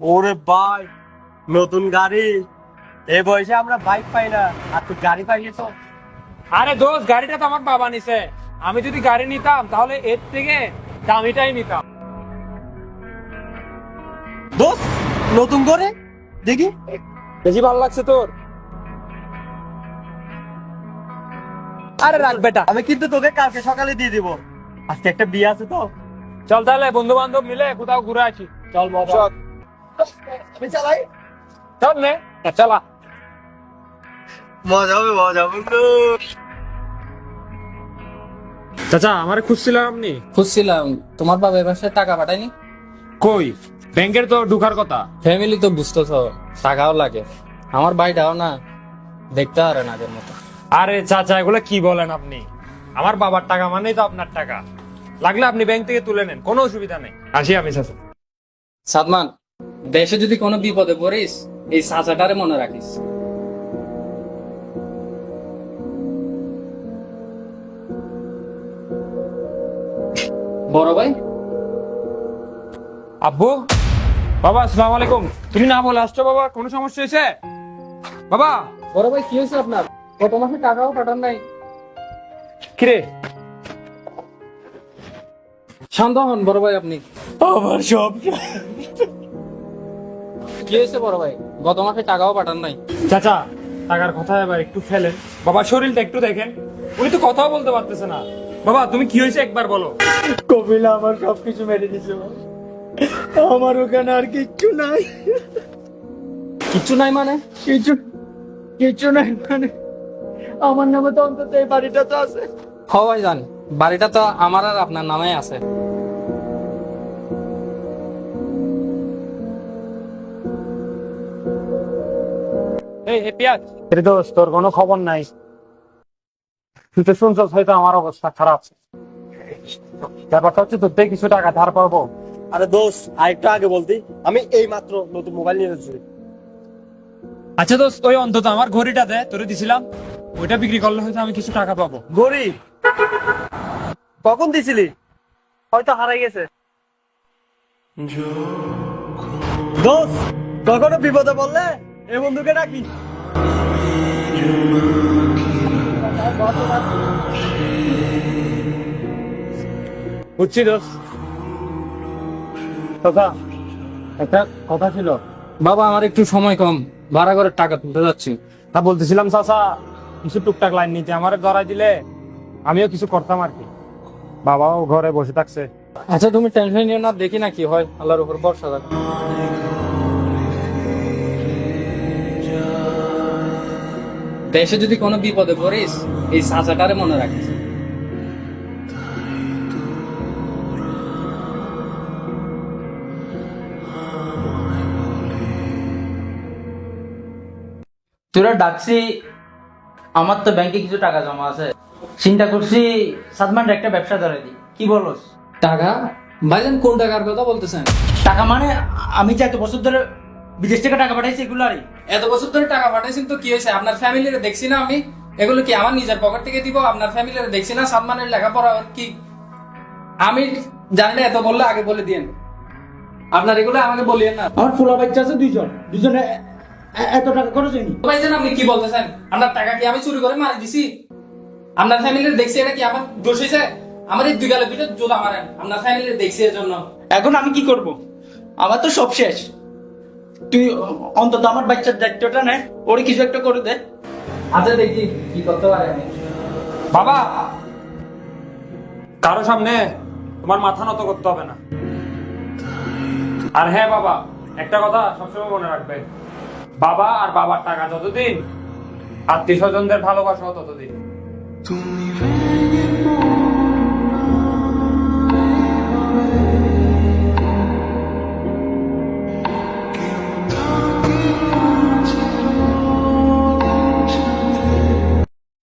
ওরে ভাই, নতুন গাড়ি! এই বয়সে আমরা বাইক পাই না, আর তুই গাড়ি পাইলি তো? আরে দোস্ত, গাড়িটা তো আমার বাবা নিছে। আমি যদি গাড়ি নিতাম তাহলে এর থেকে দামিটাই নিতাম। দোস্ত, নতুন করে দেখি। বেশি ভালো লাগছে তোর? আরে রাখ বেটা। আমি কিন্তু তোকে কালকে সকালে দিয়ে দিব। আজকে একটা বিয়ে আছে তো। চল তাহলে বন্ধু বান্ধব মিলে কোথাও ঘুরে আসি। চল মজা। চল। আমি চালাই। চল নে, চলা। মজা হবে, মজা হবে তো। চাচা, আমারে খুঁজছিলাম আপনি? খুঁজছিলাম, তোমার বাবা এ মাসে টাকা পাঠায়নি? কই, ব্যাংকের তো ঢুকার কথা। ফ্যামিলি তো বুঝতেছ, টাকাও লাগে। আমার ভাইটাও না দেখতে পারে না আগের মতো। আরে চাচা, এগুলো কি বলেন আপনি? আমার বাবার টাকা মানেই তো আপনার টাকা। লাগলে আপনি ব্যাংক থেকে তুলে নেন, কোনো অসুবিধা নেই। আসি আমি চাচা। সাদমান, দেশে যদি কোনো বিপদে পড়িস, এই চাচাটারে মনে রাখিস। বড় ভাই। আব্বু, বাবা আসসালামু আলাইকুম। তুমি না বলে আসছো বাবা? কোনো সমস্যা হয়েছে বাবা? বড় ভাই, কি হয়েছে আপনার? গত মাসে টাকাও পাঠান নাই। কিরে? শান্ত হন বড় ভাই আপনি। আমার সব কি হয়েছে বড় ভাই? গত মাসে টাকাও পাঠান নাই। চাচা, টাকার কথা এবার একটু ফেলেন। বাবা শরীরটা একটু দেখেন, উনি তো কথাও বলতে পারতেছে না। বাবা তুমি কি হয়েছে একবার বলো। কপিলা আমার সবকিছু মেরে দিছে। আমার ওখানে আর কিচ্ছু নাই। কিচ্ছু নাই মানে? কিছু কিছু নাই মানে আমার নামে তো অন্তত এই বাড়িটা তো আছে। হওয়াই জান, বাড়িটা তো আমার আর আপনার নামে আছে। এই পিয়াজ, এর দোস্ত, তোর কোনো খবর নাই? তুই তো শুনছস হয়তো আমার অবস্থা খারাপ। ব্যাপারটা হচ্ছে তোর থেকে কিছু টাকা ধার পাবো। আরে দোস্ত, আরেকটু আগে বলতি, আমি এই মাত্র নতুন মোবাইল নিয়ে এসেছি। আচ্ছা দোস্ত, ওই অন্তত আমার ঘড়িটা দে, তোরে দিছিলাম। ওইটা বিক্রি করলে হয়তো আমি কিছু টাকা পাবো। গড়ি কখন দিছিলি? হয়তো হারাই গেছে। দোস্ত, কখনো বিপদে বললে এই বন্ধুকে ডাকি। বুঝছি দোস্ত। কথা, একটা কথা ছিল। বাবা, আমার একটু সময় কম, ভাড়া করে টাকা তুলতে যাচ্ছি। তা বলতেছিলাম চাচা, কিছু টুকটাক লাইন নিতে আমারে ধরাই দিলে আমিও কিছু করতাম আর কি। বাবাও ঘরে বসে থাকছে। আচ্ছা তুমি টেনশন নিও না, দেখি না কি হয়, আল্লাহর উপর ভরসা রাখো। দেশে যদি কোনো বিপদে পড়িস, এই চাচাটারে মনে রাখিস। তোরা ডাকছি, আমার তো ব্যাংকে কিছু টাকা জমা আছে। চিন্তা করছি সাদমানের একটা ব্যবসা ধরে দিই, কি বলস? টাকা? ভাইজান, কোন টাকার কথা বলতেছেন? টাকা মানে আমি যে এত বছর ধরে বিদেশ থেকে টাকা পাঠাইছি এগুলো আরই। এত বছর ধরে টাকা পাঠাইছেন তো কি হয়েছে? আপনার ফ্যামিলিরে দেখছি না আমি। এগুলো কি আমার নিজের পকেট থেকে দিব? আপনার ফ্যামিলিরে দেখছি না? সাদমানের লেখাপড়া কি আমি জানলে এত বললে আগে বলে দিয়েন। আপনার এগুলো আমাকে বলিয়েন না। আমার ফুলা বাচ্চা আছে দুজনে এত টাকা খরচ হয়নি। ভাইজান, আপনি কি বলতেছেন? আপনার টাকা কি আমি চুরি করে মারি দিছি? আপনার ফ্যামিলির দেখছি, এটা কি আমার দোষ হয়েছে? আমার এই দুই গালে দুটো জোড়া মারেন, আপনার ফ্যামিলির দেখছি এর জন্য। এখন আমি কি করব? আমার তো সব শেষ। তুই অন্তত আমার বাচ্চার দায়িত্বটা নে, ওরে কিছু একটা করে দে। আচ্ছা দেখি কি করতে পারে আমি। বাবা, কারো সামনে তোমার মাথা নত করতে হবে না। আর হ্যাঁ বাবা, একটা কথা সবসময় মনে রাখবে, বাবা আর বাবার টাকা যতদিন, আত্মীয় স্বজনদের ভালোবাসা ততদিন।